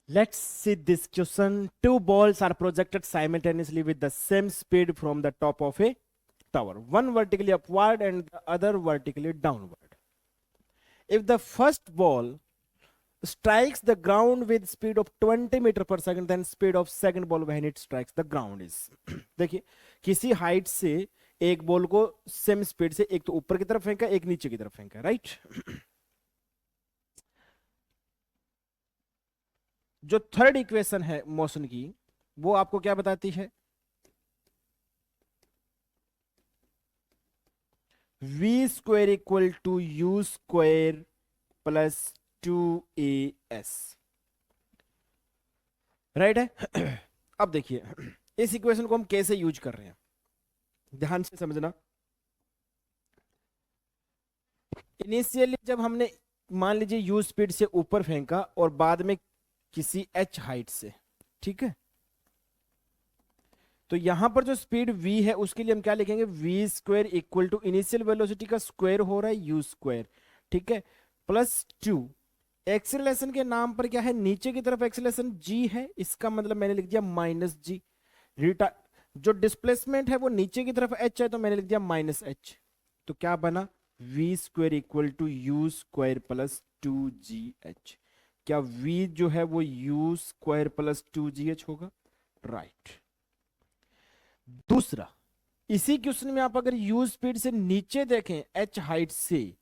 Let's see this question. Two balls are projected simultaneously with the same speed from the top of a tower. One vertically upward and the other vertically downward. If the first ball strikes the ground with speed of 20 metre पर second, then speed of second ball when it strikes the ground is देखिए, किसी height से एक ball को same speed से एक तो ऊपर की तरफ फेंका, एक नीचे की तरफ फेंका, राइट। जो थर्ड इक्वेशन है मोशन की, वो आपको क्या बताती है? v square equal to u square plus 2as, right है। अब देखिए इस इक्वेशन को हम कैसे यूज कर रहे हैं, ध्यान से समझना। इनिशियली जब हमने मान लीजिए u स्पीड से ऊपर फेंका और बाद में किसी h हाइट से, ठीक है, तो यहां पर जो स्पीड v है उसके लिए हम क्या लिखेंगे? v square equal to initial velocity का स्क्वायर हो रहा है u स्क्वायर, ठीक है, प्लस 2। एक्सेलरेशन के नाम पर क्या है? नीचे की तरफ एक्सेलरेशन g है, इसका मतलब मैंने लिख दिया माइनस जी। जो डिस्प्लेसमेंट है वो नीचे की तरफ h है, तो मैंने लिख दिया माइनस h। तो क्या बना? v square equal to u square plus 2gh। क्या v जो है वो u स्क्वायर प्लस 2gh होगा? राइट। दूसरा, इसी क्वेश्चन में आप अगर u स्पीड से नीचे देखें h हाइट से,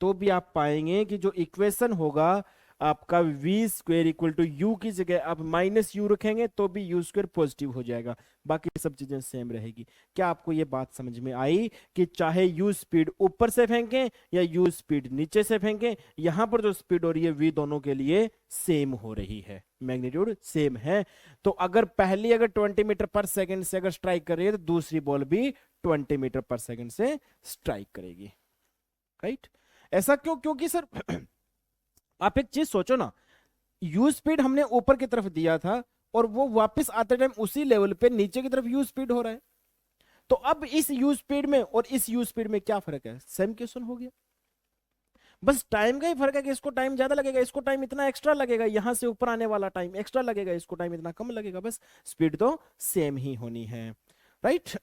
तो भी आप पाएंगे कि जो इक्वेशन होगा आपका v square equal to u की जगह आप माइनस यू रखेंगे तो भी u स्क्वायर पॉजिटिव हो जाएगा, बाकी सब चीजें सेम रहेगी। क्या आपको ये बात समझ में आई कि चाहे u स्पीड ऊपर से फेंकें या u स्पीड नीचे से फेंकें, यहां पर जो स्पीड हो रही है v दोनों के लिए सेम हो रही है, मैग्नीट्यूड सेम है। तो अगर पहली अगर 20 मीटर पर सेकंड से अगर स्ट्राइक कर रही है तो दूसरी बॉल भी 20 मीटर पर सेकंड से स्ट्राइक करेगी, राइट। ऐसा क्यों? क्योंकि सर आप एक चीज सोचो ना, यू स्पीड हमने ऊपर की तरफ दिया था और वो वापस आते टाइम उसी लेवल पे नीचे की तरफ यू स्पीड हो रहा है, तो अब इस यू स्पीड में और इस यू स्पीड में क्या फर्क है? सेम क्वेश्चन हो गया, बस टाइम का ही फर्क है कि इसको टाइम ज्यादा लगेगा, इसको टाइम इतना एक्स्ट्रा लगेगा, यहां से ऊपर आने वाला टाइम एक्स्ट्रा लगेगा, इसको टाइम इतना कम लगेगा, बस स्पीड तो सेम ही होनी है, राइट।